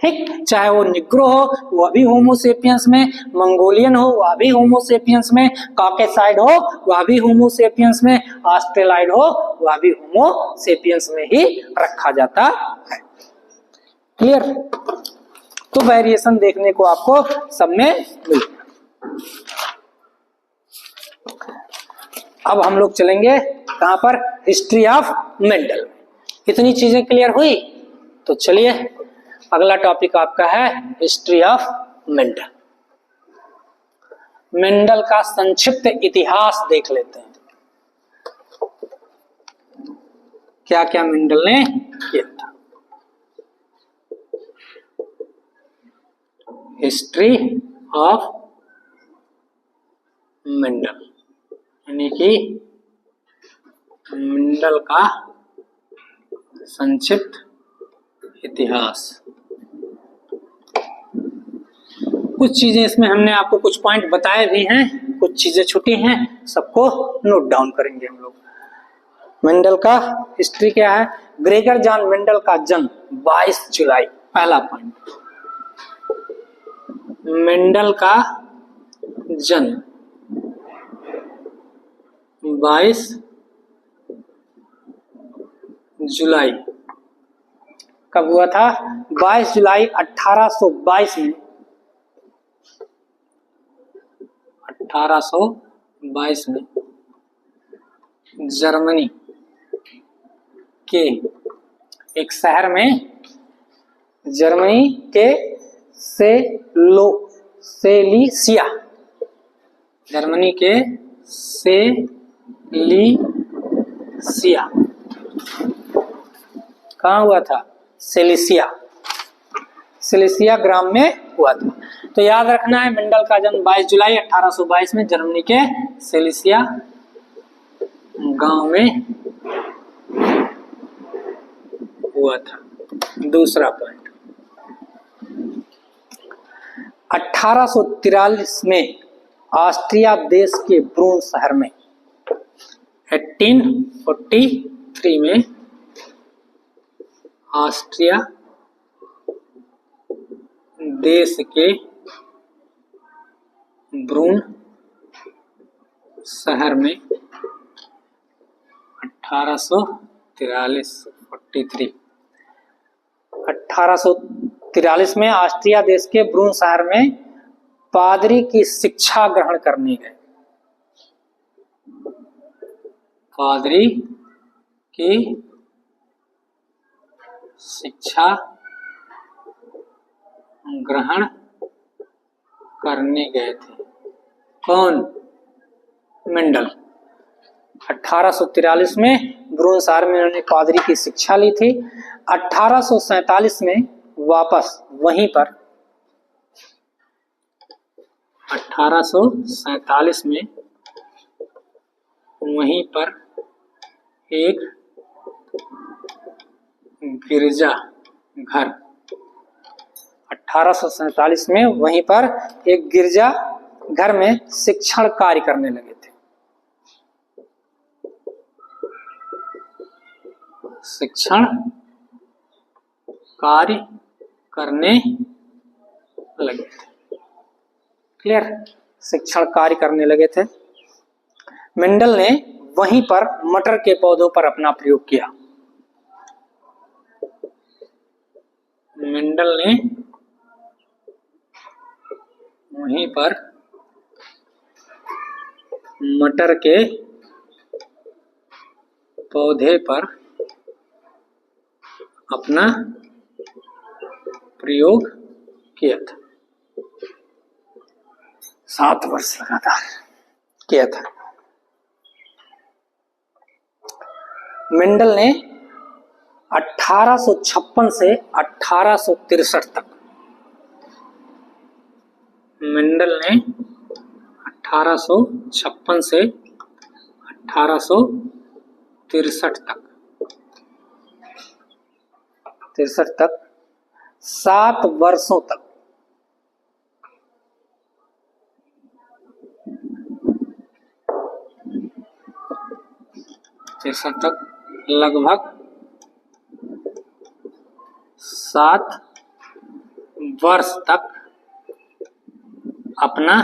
ठीक, चाहे वो निग्रो हो वह भी होमो सेपियंस में, मंगोलियन हो वह भी होमो सेपियंस में, काकेसाइड हो वह भी होमो सेपियंस में, ऑस्ट्रेलाइड हो वह भी होमो सेपियंस में ही रखा जाता है। क्लियर। तो वेरिएशन देखने को आपको सब में मिलेगा। अब हम लोग चलेंगे कहां पर, हिस्ट्री ऑफ मेंडल। इतनी चीजें क्लियर हुई, तो चलिए अगला टॉपिक आपका है हिस्ट्री ऑफ मेंडल। मेंडल का संक्षिप्त इतिहास देख लेते हैं, क्या क्या मेंडल ने किया था। हिस्ट्री ऑफ मेंडल यानी कि मेंडल का संक्षिप्त इतिहास। कुछ चीजें इसमें हमने आपको कुछ पॉइंट बताए भी हैं, कुछ चीजें छुटी हैं, सबको नोट डाउन करेंगे हम लोग। मेंडल का हिस्ट्री क्या है, ग्रेगर जॉन मेंडल का जन्म 22 जुलाई, पहला पॉइंट। मेंडल का जन्म 22 जुलाई कब हुआ था, 22 जुलाई 1822 में, 1822 में जर्मनी के एक शहर में, जर्मनी के सेलिसिया, जर्मनी के सेलिसिया, कहाँ हुआ था, सेलिसिया, सिलिसिया ग्राम में हुआ था। तो याद रखना है मेंडल का जन्म 22 जुलाई 1822 में जर्मनी के सिलिसिया गांव में हुआ था। दूसरा पॉइंट, 1843 में ऑस्ट्रिया देश के ब्रून शहर में, 1843 में ऑस्ट्रिया देश के ब्रून शहर में 1843 में ऑस्ट्रिया देश के ब्रून शहर में पादरी की शिक्षा ग्रहण करने गए। पादरी की शिक्षा ग्रहण करने गए थे। कौन, मेंडल। 1843 में ब्रून शहर में उन्होंने पादरी की शिक्षा ली थी। 1847 में वापस वहीं पर, 1847 में वहीं पर एक गिरजा घर, 1847 में वहीं पर एक गिरजा घर में शिक्षण कार्य करने लगे थे। शिक्षण कार्य करने लगे थे। क्लियर, शिक्षण कार्य करने लगे थे। मेंडल ने वहीं पर मटर के पौधों पर अपना प्रयोग किया। मेंडल ने वहीं पर मटर के पौधे पर अपना प्रयोग किया था। 7 वर्ष लगातार किया था। मेंडल ने 1856 से 1863 तक, मेंडल ने 1856 से 1863 तक 7 वर्षों तक लगभग 7 वर्ष तक अपना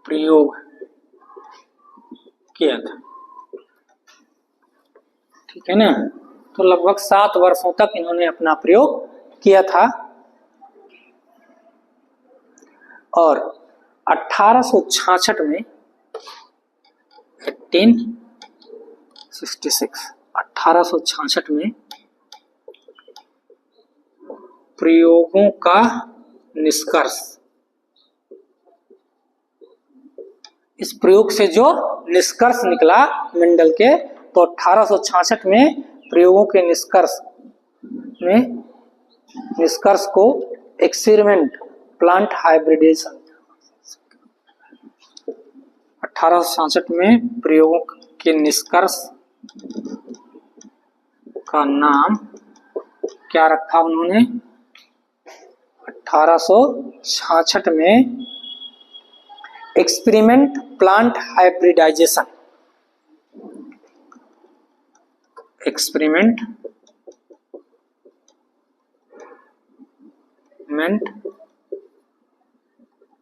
प्रयोग किया था। ठीक है ना, तो लगभग 7 वर्षों तक इन्होंने अपना प्रयोग किया था। और 1866 में 1866 में प्रयोगों का निष्कर्ष, इस प्रयोग से जो निष्कर्ष निकला मेंडल के, तो 1866 में प्रयोगों के निष्कर्ष को एक्सपेरिमेंट प्लांट हाइब्रिडेशन, 1866 में प्रयोगों के निष्कर्ष का नाम क्या रखा उन्होंने? 1866 में experiment plant hybridization, experiment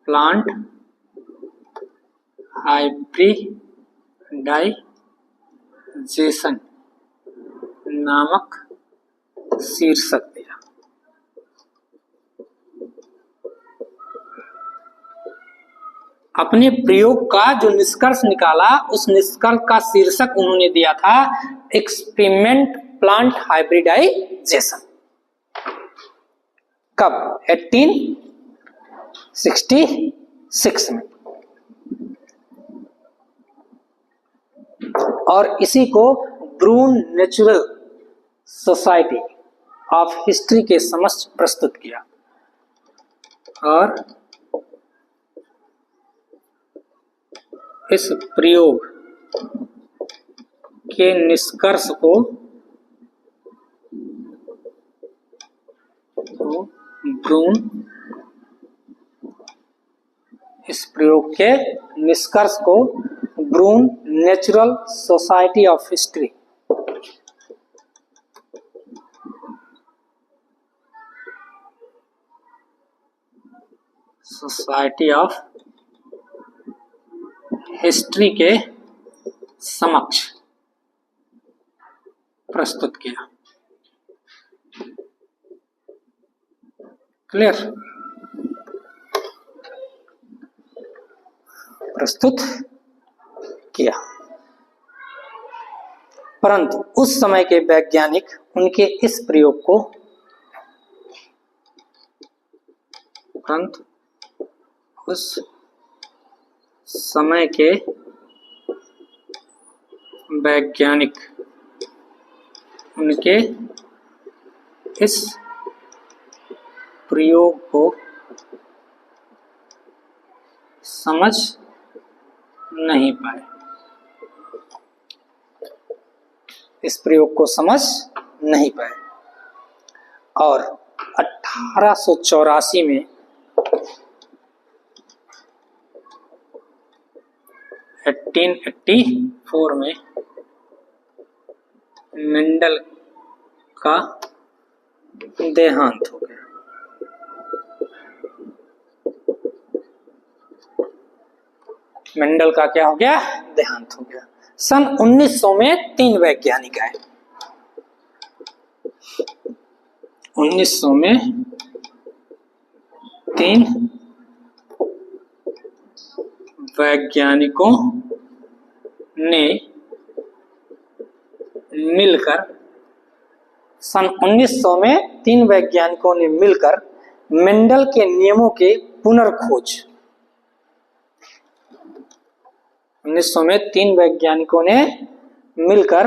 plant hybridization नामक शीर्षक दिया। अपने प्रयोग का जो निष्कर्ष निकाला, उस निष्कर्ष का शीर्षक उन्होंने दिया था एक्सपेरिमेंट प्लांट हाइब्रिडाइजेशन। कब? 1866 में। और इसी को ब्रून नेचुरल सोसाइटी ऑफ हिस्ट्री के समक्ष प्रस्तुत किया। और इस प्रयोग के निष्कर्ष को ब्रून नेचुरल सोसाइटी ऑफ हिस्ट्री के समक्ष प्रस्तुत किया। क्लियर? प्रस्तुत किया। परंतु उस समय के वैज्ञानिक उनके इस प्रयोग को उनके इस प्रयोग को समझ नहीं पाए। और 1884 में मेंडल का देहांत हो गया। मेंडल का क्या हो गया? देहांत हो गया। सन 1900 में 3 वैज्ञानिक आए। 1900 में 3 वैज्ञानिकों ने मिलकर सन 1900 में 3 वैज्ञानिकों ने मिलकर मेंडल के नियमों के पुनर्खोज। 1900 में 3 वैज्ञानिकों ने मिलकर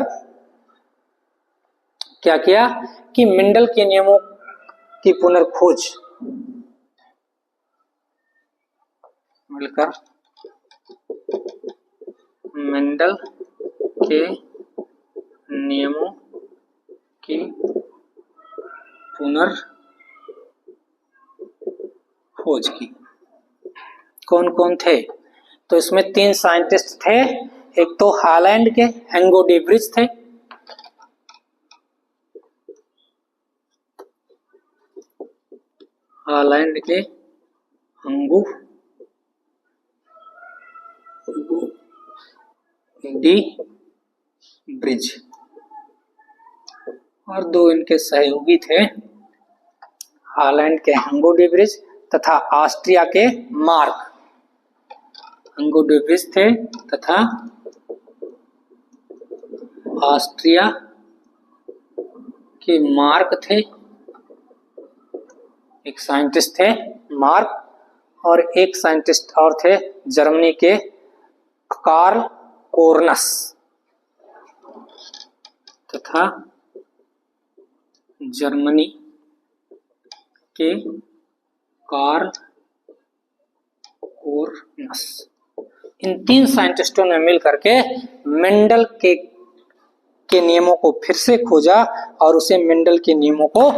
क्या किया कि मेंडल के नियमों की पुनर्खोज, मिलकर मेंडल के नियमों की पुनर्खोज की। कौन कौन थे? तो इसमें 3 साइंटिस्ट थे। एक तो हालैंड के हेंगो डेब्रिज थे, हालैंड के हेंगो डी ब्रिज, और 2 इनके सहयोगी थे, हालैंड के हेंगो डी ब्रिज तथा ऑस्ट्रिया के मार्क। हेंगो डी ब्रिज थे तथा ऑस्ट्रिया के मार्क थे। एक साइंटिस्ट थे मार्क, और एक साइंटिस्ट और थे जर्मनी के कार्ल कोर्नस तथा जर्मनी के कार्ल कोर्नस। इन 3 साइंटिस्टों ने मिलकर के मेंडल के नियमों को फिर से खोजा और उसे मेंडल के नियमों को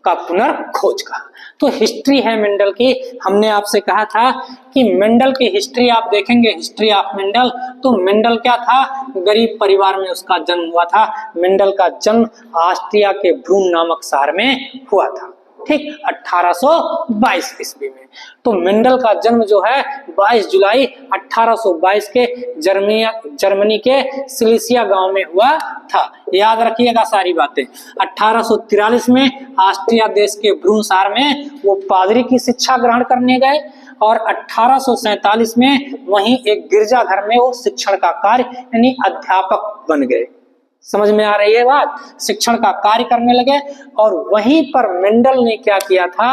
का पुनर्खोज कहा। तो हिस्ट्री है मेंडल की। हमने आपसे कहा था कि मेंडल की हिस्ट्री आप देखेंगे, हिस्ट्री ऑफ मेंडल, तो मेंडल क्या था? गरीब परिवार में उसका जन्म हुआ था। मेंडल का जन्म ऑस्ट्रिया के ब्रून नामक शहर में हुआ था, ठीक, 1822 ईस्वी में। तो मेंडल का जन्म जो है 22 जुलाई 1822 के जर्मनी के सिलिसिया गांव में हुआ था। याद रखिएगा सारी बातें। 1843 में ऑस्ट्रिया देश के ब्रून शहर में वो पादरी की शिक्षा ग्रहण करने गए, और 1847 में वहीं एक गिरजाघर में वो शिक्षण का कार्य यानी अध्यापक बन गए। समझ में आ रही है बात? शिक्षण का कार्य करने लगे, और वहीं पर मेंडल ने क्या किया था?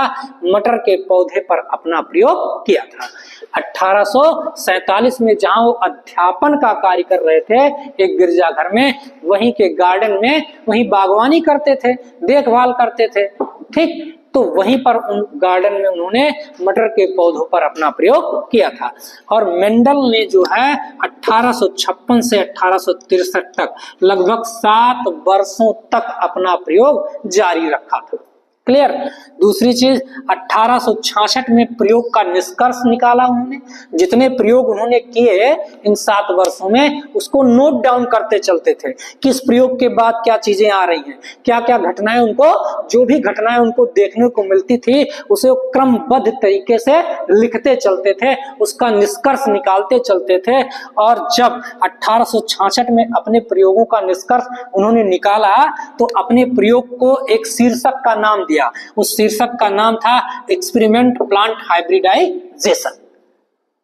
मटर के पौधे पर अपना प्रयोग किया था। 1847 में जहां वो अध्यापन का कार्य कर रहे थे एक गिरजाघर में, वहीं के गार्डन में वहीं बागवानी करते थे, देखभाल करते थे, ठीक। तो वहीं पर उन गार्डन में उन्होंने मटर के पौधों पर अपना प्रयोग किया था। और मेंडल ने जो है 1856 से 1863 तक लगभग 7 वर्षों तक अपना प्रयोग जारी रखा था। क्लियर? दूसरी चीज, 1866 में प्रयोग का निष्कर्ष निकाला उन्होंने। जितने प्रयोग उन्होंने किए इन 7 वर्षों में, उसको नोट डाउन करते चलते थे। किस प्रयोग के बाद क्या चीजें आ रही हैं, क्या क्या घटनाएं उनको, जो भी घटनाएं उनको देखने को मिलती थी उसे क्रमबद्ध तरीके से लिखते चलते थे, उसका निष्कर्ष निकालते चलते थे। और जब 1866 में अपने प्रयोगों का निष्कर्ष उन्होंने निकाला तो अपने प्रयोग को एक शीर्षक का नाम दिया। उस शीर्षक का नाम था एक्सपेरिमेंट प्लांट हाइब्रिडाइजेशन।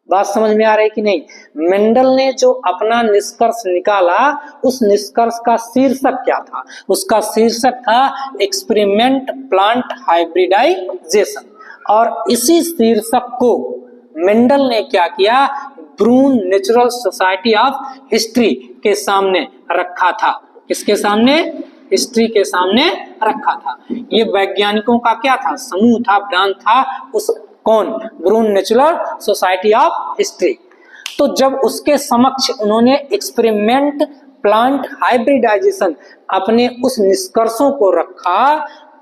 बात समझ में आ रही कि नहीं? मेंडल ने जो अपना निष्कर्ष निकाला उस निष्कर्ष का शीर्षक क्या था? उसका शीर्षक था एक्सपेरिमेंट प्लांट हाइब्रिडाइजेशन। और इसी शीर्षक को मेंडल ने क्या किया? ब्रून नेचुरल सोसाइटी ऑफ हिस्ट्री के सामने रखा था। किसके सामने? हिस्ट्री के सामने रखा था। ये वैज्ञानिकों का क्या था? समूह था, ब्रांच था। उस कौन? ब्रून नेचुरल सोसाइटी ऑफ हिस्ट्री। तो जब उसके समक्ष उन्होंने एक्सपेरिमेंट प्लांट हाइब्रिडाइजेशन अपने उस निष्कर्षों को रखा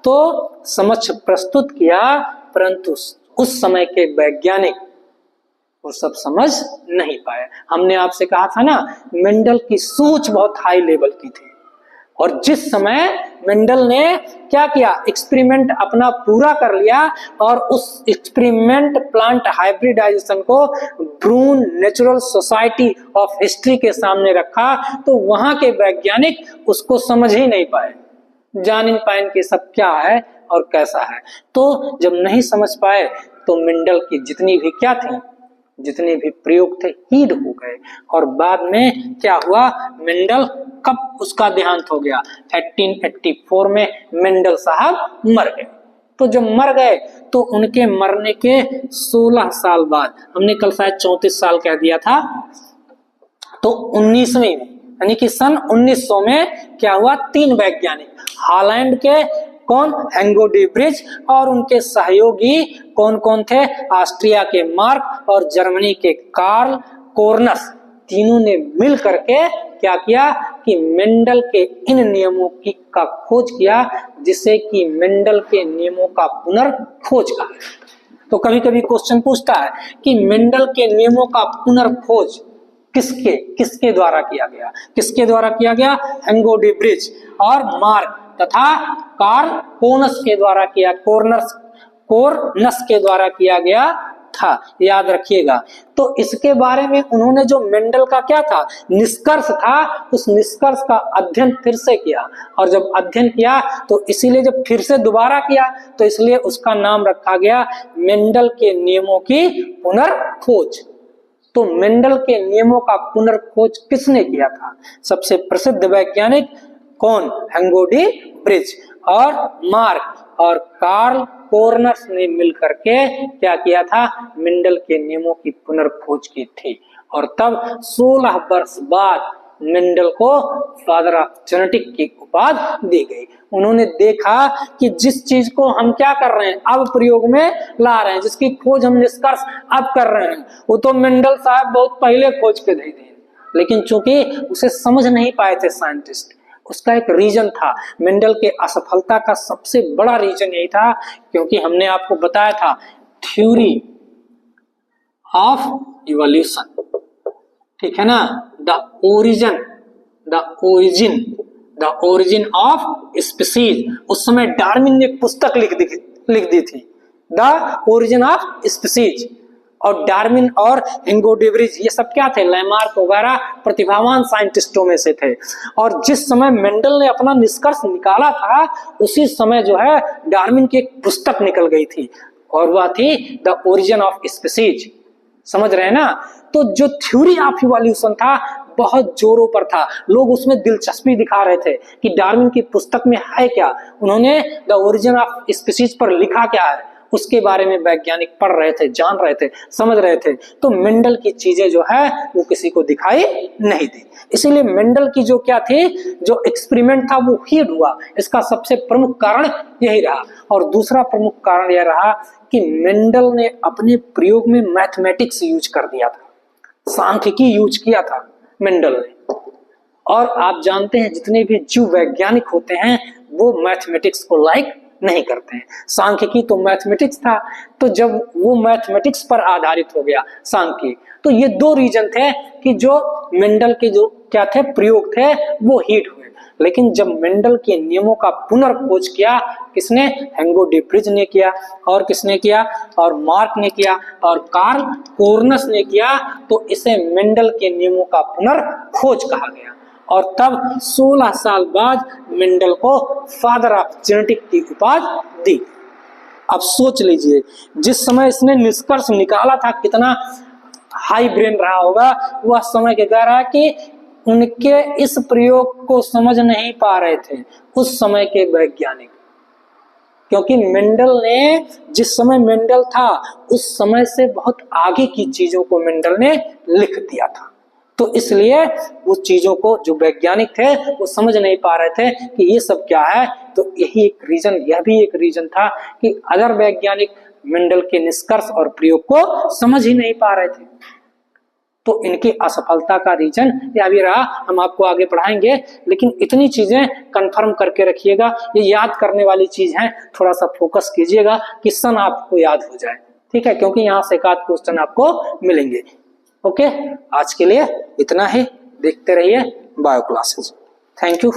तो समक्ष प्रस्तुत किया, परंतु उस समय के वैज्ञानिक वो सब समझ नहीं पाए। हमने आपसे कहा था ना, मेंडल की सोच बहुत हाई लेवल की थी। और जिस समय मेंडल ने क्या किया? एक्सपेरिमेंट अपना पूरा कर लिया और उस एक्सपेरिमेंट प्लांट हाइब्रिडाइजेशन को ब्रून नेचुरल सोसाइटी ऑफ हिस्ट्री के सामने रखा, तो वहां के वैज्ञानिक उसको समझ ही नहीं पाए, जान नहीं पाए कि सब क्या है और कैसा है। तो जब नहीं समझ पाए तो मेंडल की जितनी भी क्या थी, जितने भी प्रयोग थे हीड हो गए। और बाद में क्या हुआ, मेंडल कब उसका देहांत हो गया, 1884 में मेंडल साहब मर गए। तो जब मर गए तो उनके मरने के 16 साल बाद, हमने कल शायद 34 साल कह दिया था, तो 19वीं में यानी कि सन 1900 में क्या हुआ, 3 वैज्ञानिक, हॉलैंड के कौन, हेंगो डी ब्रिज, और उनके सहयोगी कौन कौन थे, ऑस्ट्रिया के मार्क और जर्मनी के कार्ल कोर्नस, तीनों ने मिल करके क्या किया कि मेंडल के इन नियमों की का खोज किया, जिसे कि मेंडल के नियमों का पुनर्खोज कहा। तो कभी कभी क्वेश्चन पूछता है कि मेंडल के नियमों का पुनर्खोज किसके किसके द्वारा किया गया, किसके द्वारा किया गया, हेंगो डी ब्रिज और मार्क तथा कार्ल कोर्नस के द्वारा किया, कोर्नस के द्वारा किया गया था, याद रखिएगा। तो इसके बारे में उन्होंने जो मेंडल का क्या था, निष्कर्ष था, उस निष्कर्ष का अध्ययन फिर से किया, और जब अध्ययन किया तो इसीलिए जब फिर से दोबारा किया तो इसलिए उसका नाम रखा गया मेंडल के नियमों की पुनर्खोज। तो मेंडल के नियमों का पुनर्खोज किसने किया था, सबसे प्रसिद्ध वैज्ञानिक कौन, हेंगो डी ब्रिज और मार्क और कार्ल कोर्नस ने मिलकर के क्या किया था, मेंडल के नियमों की पुनर्खोज की थी। और तब 16 वर्ष बाद मेंडल को फादर ऑफ जेनेटिक की उपाधि दी गई। उन्होंने देखा कि जिस चीज को हम क्या कर रहे हैं, अब प्रयोग में ला रहे हैं, जिसकी खोज हम निष्कर्ष अब कर रहे हैं, वो तो मेंडल साहब बहुत पहले खोज के दे दिए, लेकिन चूंकि उसे समझ नहीं पाए थे साइंटिस्ट, उसका एक रीजन था। मेंडल के असफलता का सबसे बड़ा रीजन यही था क्योंकि हमने आपको बताया था थ्योरी ऑफ इवोल्यूशन, ठीक है ना, द ओरिजिन ऑफ स्पीसीज। उस समय डार्विन ने एक पुस्तक लिख दी थी, द ओरिजिन ऑफ स्पीसीज। और डार्विन और हेंगो डी ब्रिज ये सब क्या थे, लैमार्क वगैरह प्रतिभावान साइंटिस्टों में से थे। और जिस समय मेंडल ने अपना निष्कर्ष निकाला था उसी समय जो है डार्विन की एक पुस्तक निकल गई थी, और वह थी द ओरिजिन ऑफ स्पीसीज। समझ रहे हैं ना। तो जो थ्योरी ऑफ इवोल्यूशन था बहुत जोरों पर था, लोग उसमें दिलचस्पी दिखा रहे थे कि डार्विन की पुस्तक में है क्या, उन्होंने द ओरिजिन ऑफ स्पीसीज पर लिखा क्या है, उसके बारे में वैज्ञानिक पढ़ रहे थे, जान रहे थे, समझ रहे थे। तो मेंडल की चीजें जो है वो किसी को दिखाई नहीं दी, इसीलिए मेंडल की जो क्या थी, जो एक्सपेरिमेंट था वो हीड हुआ। इसका सबसे प्रमुख कारण यही रहा। और दूसरा प्रमुख कारण यह रहा कि मेंडल ने अपने प्रयोग में मैथमेटिक्स यूज कर दिया था, सांख्यिकी यूज किया था मेंडल ने। और आप जानते हैं जितने भी जीव वैज्ञानिक होते हैं वो मैथमेटिक्स को लाइक नहीं करते हैं। सांख्यिकी तो मैथमेटिक्स था, तो जब वो मैथमेटिक्स पर आधारित हो गया सांख्यिकी, तो ये 2 रीजन थे कि जो मेंडल के जो क्या थे प्रयोग थे वो हिट हुए। लेकिन जब मेंडल के नियमों का पुनर्खोज किया, किसने, हेंगो डी ब्रिज ने किया, और किसने किया, और मार्क ने किया, और कार्ल कोर्नस ने किया, तो इसे मेंडल के नियमों का पुनर्खोज कहा गया। और तब 16 साल बाद मेंडल को फादर ऑफ जेनेटिक की उपाधि दी। अब सोच लीजिए जिस समय इसने निष्कर्ष निकाला था कितना हाई ब्रेन रहा होगा, वह समय के कह रहा है कि उनके इस प्रयोग को समझ नहीं पा रहे थे उस समय के वैज्ञानिक, क्योंकि मेंडल ने जिस समय मेंडल था उस समय से बहुत आगे की चीजों को मेंडल ने लिख दिया था। तो इसलिए उस चीजों को जो वैज्ञानिक थे वो समझ नहीं पा रहे थे कि ये सब क्या है। तो यही एक रीजन, यह भी एक रीजन था कि अदर वैज्ञानिक मेंडल के निष्कर्ष और प्रयोग को समझ ही नहीं पा रहे थे। तो इनकी असफलता का रीजन यह भी रहा। हम आपको आगे पढ़ाएंगे, लेकिन इतनी चीजें कंफर्म करके रखिएगा, ये याद करने वाली चीज है, थोड़ा सा फोकस कीजिएगा कि सन आपको याद हो जाए, ठीक है, क्योंकि यहाँ से एक आध क्वेश्चन आपको मिलेंगे। ओके, आज के लिए इतना ही, देखते रहिए बायो क्लासेस। Thank you.